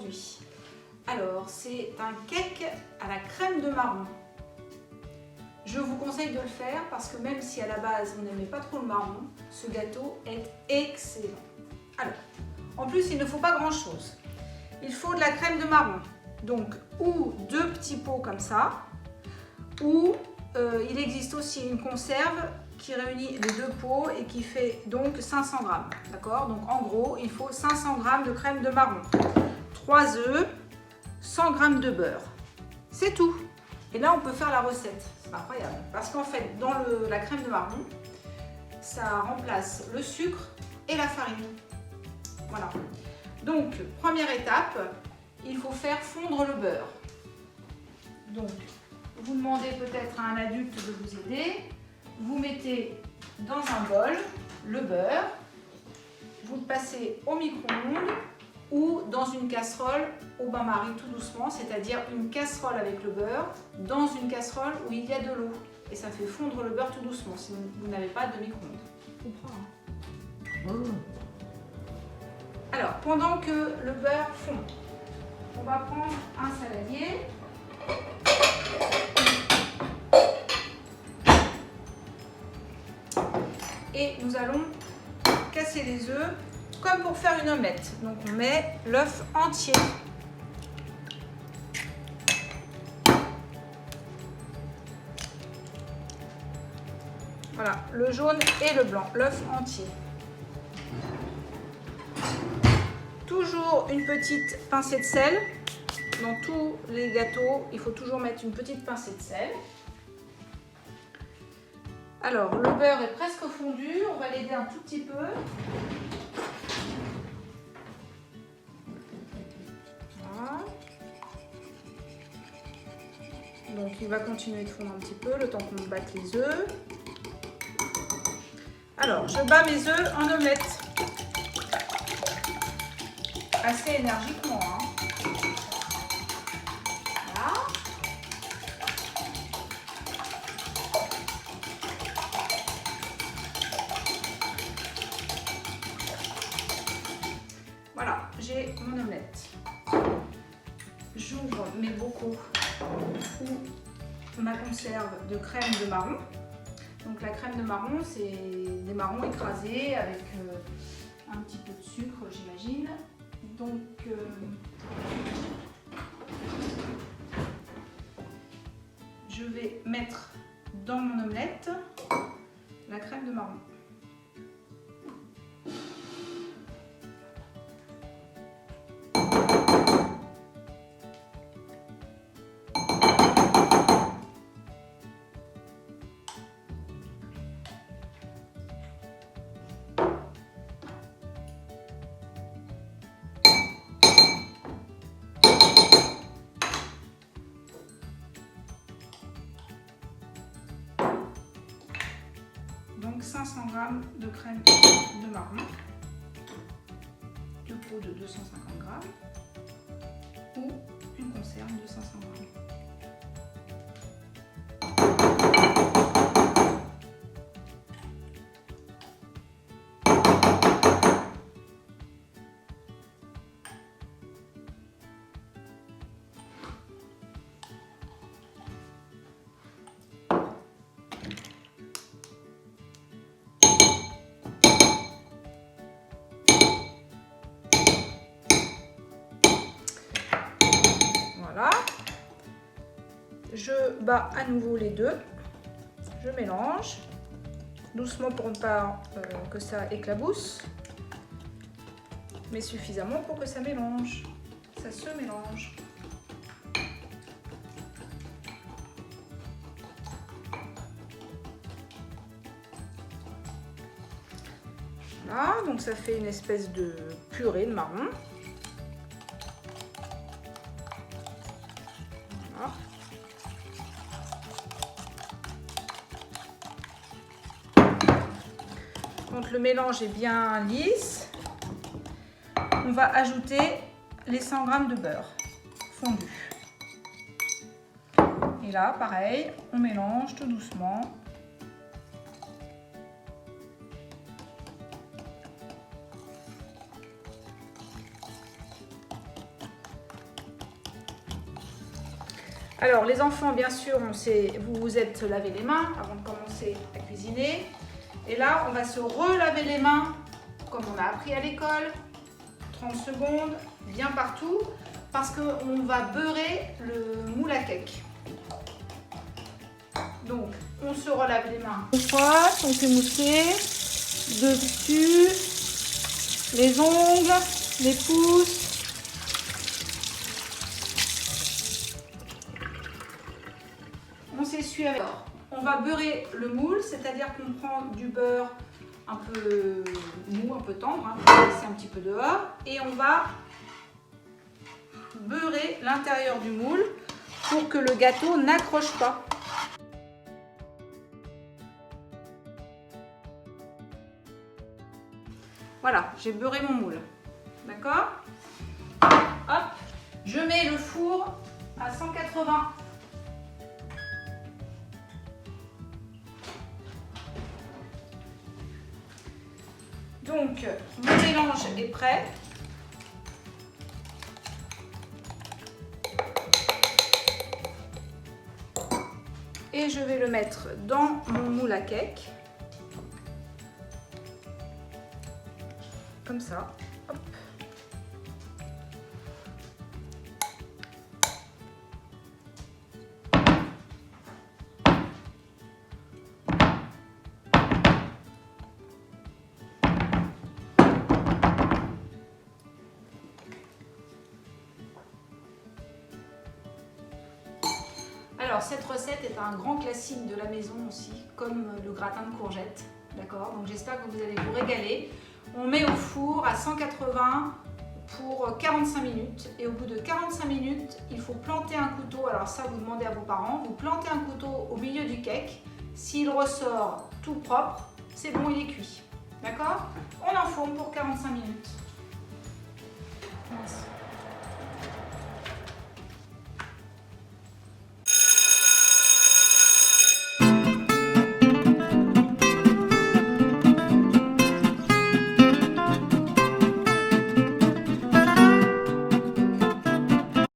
aujourd'hui. Alors, c'est un cake à la crème de marron. Je vous conseille de le faire parce que même si à la base vous n'aimez pas trop le marron, ce gâteau est excellent. Alors, en plus il ne faut pas grand chose. Il faut de la crème de marron, donc ou 2 petits pots comme ça, ou il existe aussi une conserve qui réunit les 2 pots et qui fait donc 500 g. D'accord? Donc en gros, il faut 500 g de crème de marron, 3 œufs, 100 g de beurre. C'est tout. Et là, on peut faire la recette. C'est incroyable. Parce qu'en fait, dans la crème de marron, ça remplace le sucre et la farine. Voilà. Donc, première étape, il faut faire fondre le beurre. Donc, vous demandez peut-être à un adulte de vous aider. Vous mettez dans un bol le beurre. Vous le passez au micro-ondes ou dans une casserole au bain-marie tout doucement, c'est-à-dire une casserole avec le beurre dans une casserole où il y a de l'eau. Et ça fait fondre le beurre tout doucement si vous n'avez pas de micro-ondes. Je comprends, hein? Alors, pendant que le beurre fond, on va prendre un saladier. Et nous allons casser les œufs comme pour faire une omelette. Donc on met l'œuf entier. Voilà, le jaune et le blanc, l'œuf entier. Toujours une petite pincée de sel. Dans tous les gâteaux, il faut toujours mettre une petite pincée de sel. Alors, le beurre est presque fondu, on va l'aider un tout petit peu. Voilà. Donc, il va continuer de fondre un petit peu le temps qu'on batte les œufs. Alors, je bats mes œufs en omelette. Assez énergiquement, hein. Voilà, j'ai mon omelette. J'ouvre mes bocaux ou ma conserve de crème de marron. Donc la crème de marron, c'est des marrons écrasés avec un petit peu de sucre, j'imagine. Donc je vais mettre dans mon omelette la crème de marron. Donc 500 g de crème de marron, 2 pots de 250 g ou une conserve de 500 g. Voilà, je bats à nouveau les deux, je mélange doucement pour ne pas que ça éclabousse, mais suffisamment pour que ça mélange, ça se mélange. Voilà, donc ça fait une espèce de purée de marron. Quand le mélange est bien lisse, on va ajouter les 100 g de beurre fondu. Et là, pareil, on mélange tout doucement. Alors les enfants, bien sûr, vous vous êtes lavé les mains avant de commencer à cuisiner. Et là, on va se relaver les mains comme on a appris à l'école. 30 secondes, bien partout, parce qu'on va beurrer le moule à cake. Donc, on se relave les mains. On frotte, on fait mousser dessus, les ongles, les pouces. On s'essuie avec. On va beurrer le moule, c'est-à-dire qu'on prend du beurre un peu mou, un peu tendre, hein, pour laisser un petit peu dehors, et on va beurrer l'intérieur du moule pour que le gâteau n'accroche pas. Voilà, j'ai beurré mon moule. D'accord? Hop, je mets le four à 180. Donc, mon mélange est prêt. Et je vais le mettre dans mon moule à cake. Comme ça. Hop. Alors cette recette est un grand classique de la maison aussi, comme le gratin de courgettes. D'accord? Donc j'espère que vous allez vous régaler. On met au four à 180 pour 45 minutes. Et au bout de 45 minutes, il faut planter un couteau. Alors ça, vous demandez à vos parents. Vous plantez un couteau au milieu du cake. S'il ressort tout propre, c'est bon, il est cuit. D'accord? On enfourne pour 45 minutes. Merci.